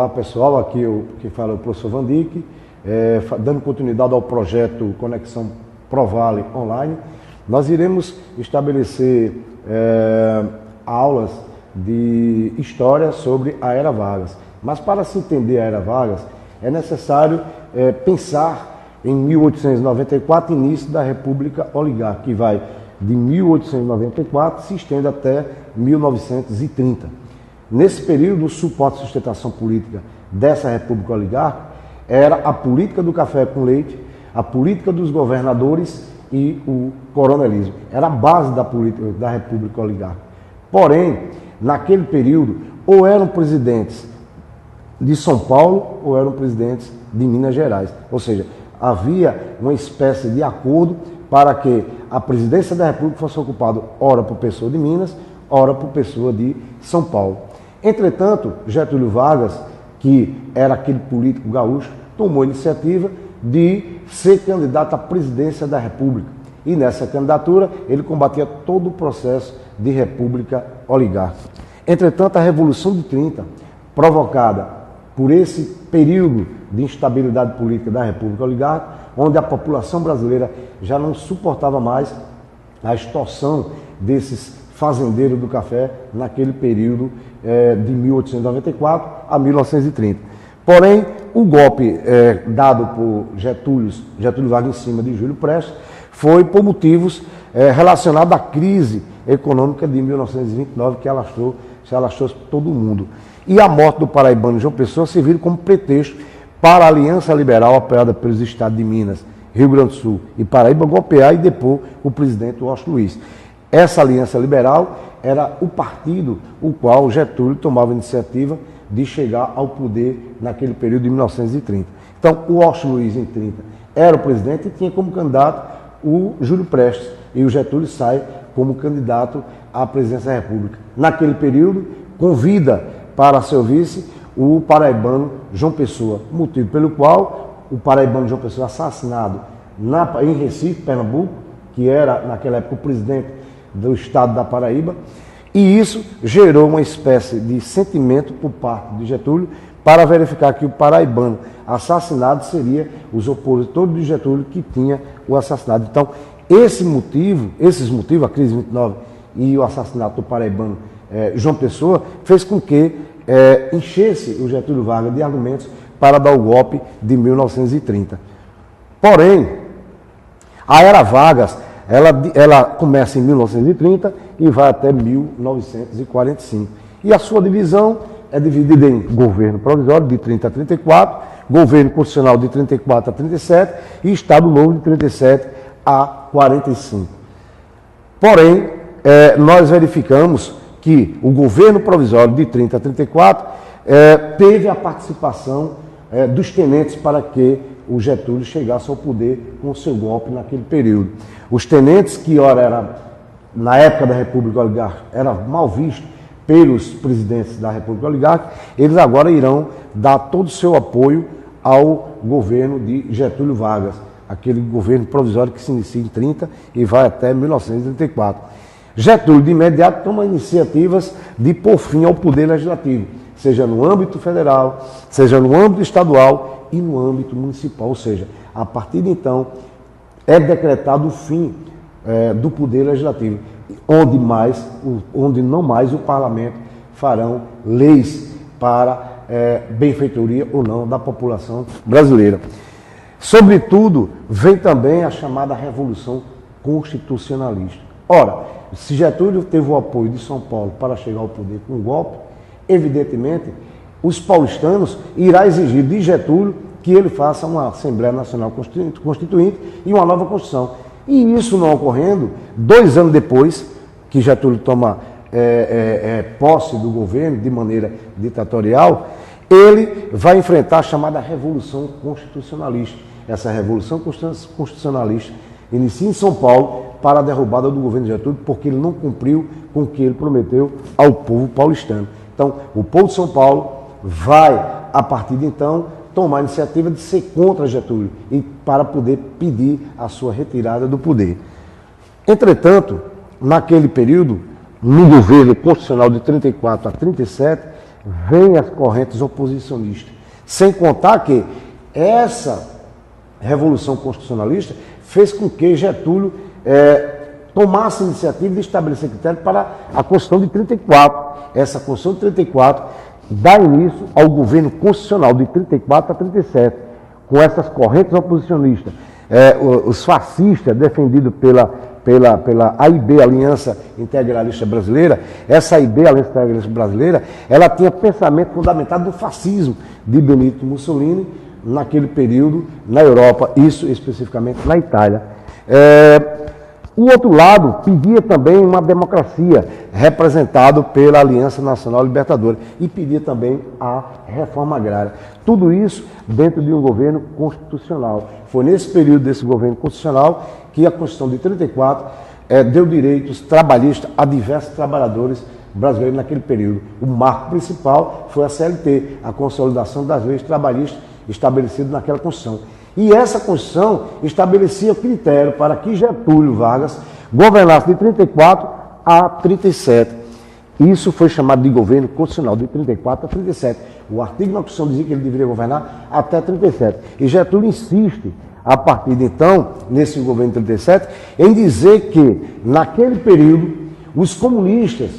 Olá pessoal, aqui quem fala é o professor Van Dyck, dando continuidade ao projeto Conexão ProVale Online. Nós iremos estabelecer aulas de história sobre a Era Vargas. Mas para se entender a Era Vargas, é necessário pensar em 1894, início da República Oligárquica, que vai de 1894 se estende até 1930. Nesse período, o suporte e sustentação política dessa República Oligárquica era a política do café com leite, a política dos governadores e o coronelismo. Era a base da política da República Oligárquica. Porém, naquele período, ou eram presidentes de São Paulo ou eram presidentes de Minas Gerais. Ou seja, havia uma espécie de acordo para que a presidência da República fosse ocupada ora por pessoa de Minas, ora por pessoa de São Paulo. Entretanto, Getúlio Vargas, que era aquele político gaúcho, tomou a iniciativa de ser candidato à presidência da República. E nessa candidatura, ele combatia todo o processo de República Oligárquica. Entretanto, a Revolução de 30, provocada por esse período de instabilidade política da República Oligárquica, onde a população brasileira já não suportava mais a extorsão desses fazendeiros do café naquele período de 1894 a 1930. Porém, o golpe dado por Getúlio Vargas em cima de Júlio Prestes foi por motivos relacionados à crise econômica de 1929 que se alastrou todo o mundo. E a morte do paraibano João Pessoa serviu como pretexto para a Aliança Liberal apoiada pelos estados de Minas, Rio Grande do Sul e Paraíba golpear e depor o presidente Washington Luiz. Essa Aliança Liberal era o partido o qual Getúlio tomava a iniciativa de chegar ao poder naquele período de 1930. Então, o Washington Luiz, em 30, era o presidente e tinha como candidato o Júlio Prestes. E o Getúlio sai como candidato à presidência da República. Naquele período, convida para seu vice o paraibano João Pessoa, motivo pelo qual o paraibano João Pessoa assassinado em Recife, Pernambuco, que era naquela época o presidente do estado da Paraíba, e isso gerou uma espécie de sentimento por parte de Getúlio para verificar que o paraibano assassinado seria os opositores de Getúlio que tinha o assassinado. Então, esses motivos, a crise de 29 e o assassinato do paraibano João Pessoa, fez com que enchesse o Getúlio Vargas de argumentos para dar o golpe de 1930. Porém, a Era Vargas, ela começa em 1930 e vai até 1945. E a sua divisão é dividida em governo provisório de 30 a 34, governo constitucional de 34 a 37 e Estado Novo de 37 a 45. Porém, nós verificamos que o governo provisório de 30 a 34 teve a participação dos tenentes para que o Getúlio chegasse ao poder com o seu golpe naquele período. Os tenentes, que na época da República Oligárquica, era mal visto pelos presidentes da República Oligárquica, eles agora irão dar todo o seu apoio ao governo de Getúlio Vargas, aquele governo provisório que se inicia em 30 e vai até 1934. Getúlio, de imediato, toma iniciativas de pôr fim ao poder legislativo, seja no âmbito federal, seja no âmbito estadual e no âmbito municipal. Ou seja, a partir de então, é decretado o fim do poder legislativo, onde não mais o parlamento farão leis para benfeitoria ou não da população brasileira. Sobretudo, vem também a chamada Revolução Constitucionalista. Ora, se Getúlio teve o apoio de São Paulo para chegar ao poder com um golpe, evidentemente, os paulistanos irá exigir de Getúlio que ele faça uma Assembleia Nacional Constituinte e uma nova Constituição. E isso não ocorrendo, 2 anos depois que Getúlio toma posse do governo de maneira ditatorial, ele vai enfrentar a chamada Revolução Constitucionalista. Essa Revolução Constitucionalista inicia em São Paulo para a derrubada do governo de Getúlio, porque ele não cumpriu com o que ele prometeu ao povo paulistano. Então, o povo de São Paulo vai, a partir de então, tomar a iniciativa de ser contra Getúlio e para poder pedir a sua retirada do poder. Entretanto, naquele período, no governo constitucional de 34 a 37, vêm as correntes oposicionistas. Sem contar que essa Revolução Constitucionalista fez com que Getúlio tomasse a iniciativa de estabelecer critérios para a Constituição de 34. Essa Constituição de 34 dá início ao governo constitucional de 34 a 37, com essas correntes oposicionistas. Os fascistas, defendidos pela AIB, Aliança Integralista Brasileira, essa AIB, Aliança Integralista Brasileira, ela tinha pensamento fundamentado no fascismo de Benito Mussolini, naquele período, na Europa, isso especificamente na Itália. O outro lado pedia também uma democracia, representado pela Aliança Nacional Libertadora, e pedia também a reforma agrária. Tudo isso dentro de um governo constitucional. Foi nesse período desse governo constitucional que a Constituição de 34 deu direitos trabalhistas a diversos trabalhadores brasileiros naquele período. O marco principal foi a CLT, a consolidação das leis trabalhistas estabelecidas naquela Constituição. E essa Constituição estabelecia o critério para que Getúlio Vargas governasse de 34 a 37. Isso foi chamado de governo constitucional, de 34 a 37. O artigo na Constituição dizia que ele deveria governar até 37. E Getúlio insiste, a partir de então, nesse governo de 37, em dizer que, naquele período, os comunistas,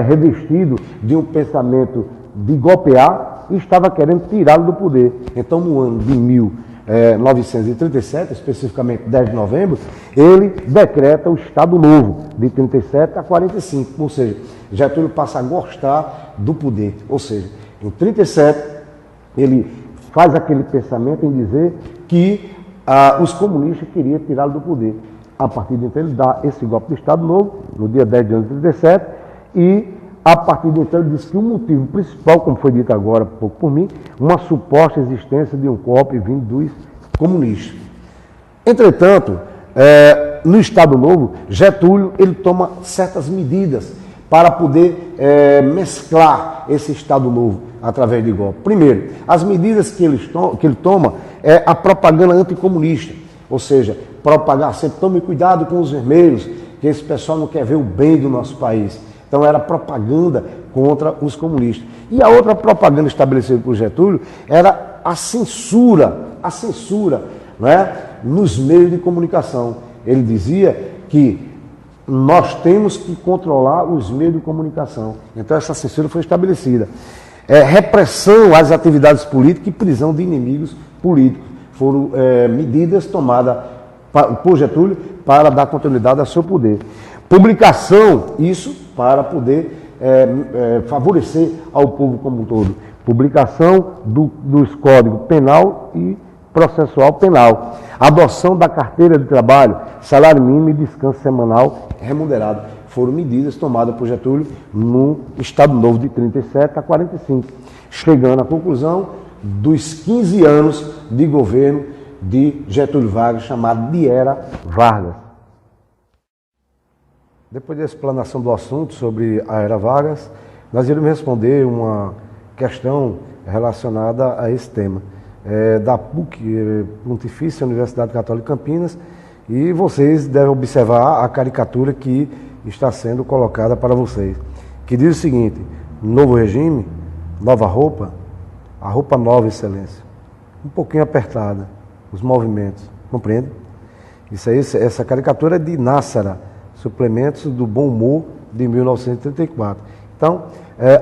revestidos de um pensamento de golpear, estava querendo tirá-lo do poder. Então, no ano de 1937, especificamente 10 de novembro, ele decreta o Estado Novo, de 37 a 45. Ou seja, Getúlio passa a gostar do poder. Ou seja, em 37, ele faz aquele pensamento em dizer que os comunistas queriam tirá-lo do poder. A partir de então, ele dá esse golpe de Estado Novo, no dia 10 de janeiro de 37, e a partir de então ele disse que o motivo principal, como foi dito agora, pouco por mim, uma suposta existência de um golpe vindo dos comunistas. Entretanto, no Estado Novo, Getúlio ele toma certas medidas para poder mesclar esse Estado Novo através de golpe. Primeiro, as medidas que ele toma é a propaganda anticomunista, ou seja, propagar sempre, tome cuidado com os vermelhos, que esse pessoal não quer ver o bem do nosso país. Então era propaganda contra os comunistas. E a outra propaganda estabelecida por Getúlio era a censura, nos meios de comunicação. Ele dizia que nós temos que controlar os meios de comunicação. Então essa censura foi estabelecida. Repressão às atividades políticas e prisão de inimigos políticos. Foram medidas tomadas por Getúlio para dar continuidade ao seu poder. Publicação, isso para poder favorecer ao povo como um todo. Publicação dos códigos penal e processual penal. Adoção da carteira de trabalho, salário mínimo e descanso semanal remunerado. Foram medidas tomadas por Getúlio no Estado Novo de 37 a 45, chegando à conclusão dos 15 anos de governo de Getúlio Vargas, chamado de Era Vargas. Depois da explanação do assunto sobre a Era Vargas, nós iremos responder uma questão relacionada a esse tema. Da PUC, Pontifícia Universidade Católica de Campinas, e vocês devem observar a caricatura que está sendo colocada para vocês, que diz o seguinte: novo regime, nova roupa, a roupa nova, excelência. Um pouquinho apertada, os movimentos, compreende? Isso aí, essa caricatura é de Nássara, Suplementos do Bom Humor, de 1934. Então,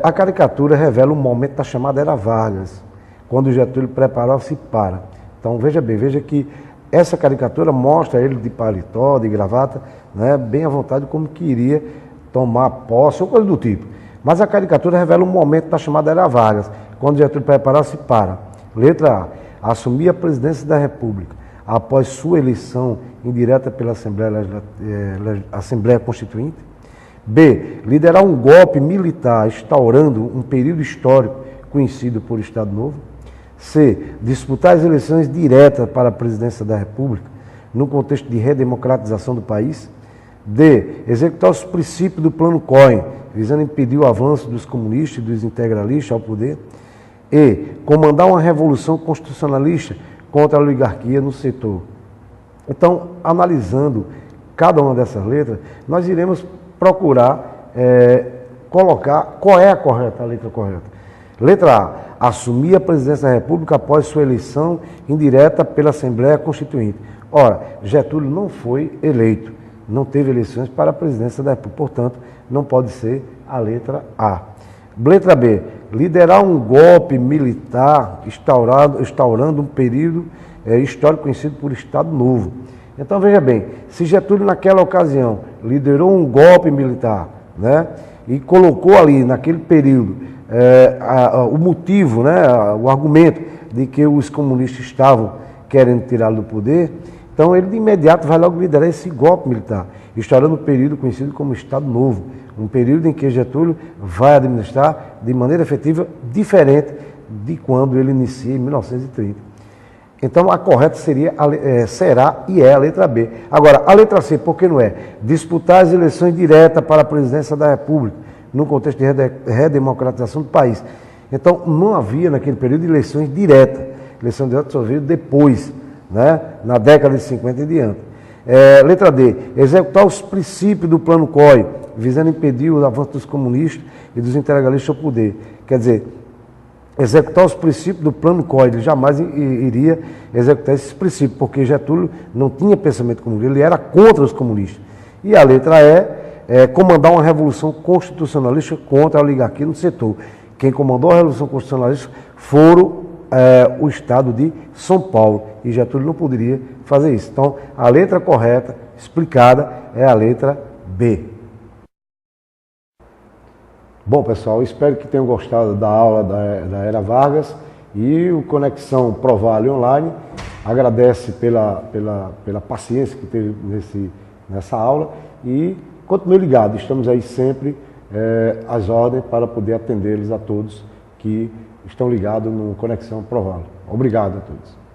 a caricatura revela um momento da chamada Era Vargas, quando Getúlio preparava-se para. Então, veja bem, veja que essa caricatura mostra ele de paletó, de gravata, bem à vontade, como que iria tomar posse, ou coisa do tipo. Mas a caricatura revela um momento da chamada Era Vargas, quando Getúlio preparava-se para. Letra A. Assumir a presidência da República, após sua eleição indireta pela Assembleia Constituinte. B. Liderar um golpe militar, instaurando um período histórico conhecido por Estado Novo. C. Disputar as eleições diretas para a presidência da República, no contexto de redemocratização do país. D. Executar os princípios do Plano Cohen, visando impedir o avanço dos comunistas e dos integralistas ao poder. E. Comandar uma revolução constitucionalista contra a oligarquia no setor. Então, analisando cada uma dessas letras, nós iremos procurar colocar qual é a letra correta. Letra A, assumir a presidência da República após sua eleição indireta pela Assembleia Constituinte. Ora, Getúlio não foi eleito, não teve eleições para a presidência da República, portanto, não pode ser a letra A. Letra B, liderar um golpe militar instaurando um período histórico conhecido por Estado Novo. Então, veja bem, se Getúlio naquela ocasião liderou um golpe militar, né, e colocou ali, naquele período, o motivo, né, o argumento de que os comunistas estavam querendo tirá-lo do poder, então ele de imediato vai logo liderar esse golpe militar, instaurando um período conhecido como Estado Novo, um período em que Getúlio vai administrar de maneira efetiva diferente de quando ele inicia em 1930. Então a correta será e é a letra B. Agora, a letra C, por que não é? Disputar as eleições diretas para a presidência da República, no contexto de redemocratização do país. Então não havia naquele período eleições diretas. Eleição direta só veio depois, né? Na década de 50 e diante. Letra D, executar os princípios do Plano COI, visando impedir o avanço dos comunistas e dos integralistas ao poder. Quer dizer, executar os princípios do Plano COI, ele jamais iria executar esses princípios, porque Getúlio não tinha pensamento comunista, ele era contra os comunistas. E a letra E, comandar uma revolução constitucionalista contra a oligarquia no setor. Quem comandou a revolução constitucionalista foram o Estado de São Paulo, e Getúlio não poderia fazer isso. Então, a letra correta, explicada, é a letra B. Bom, pessoal, espero que tenham gostado da aula da Era Vargas, e o Conexão ProVale Online agradece pela paciência que teve nessa aula, e continue ligado, estamos aí sempre às ordens para poder atendê-los a todos que estão ligados no Conexão ProVale. Obrigado a todos.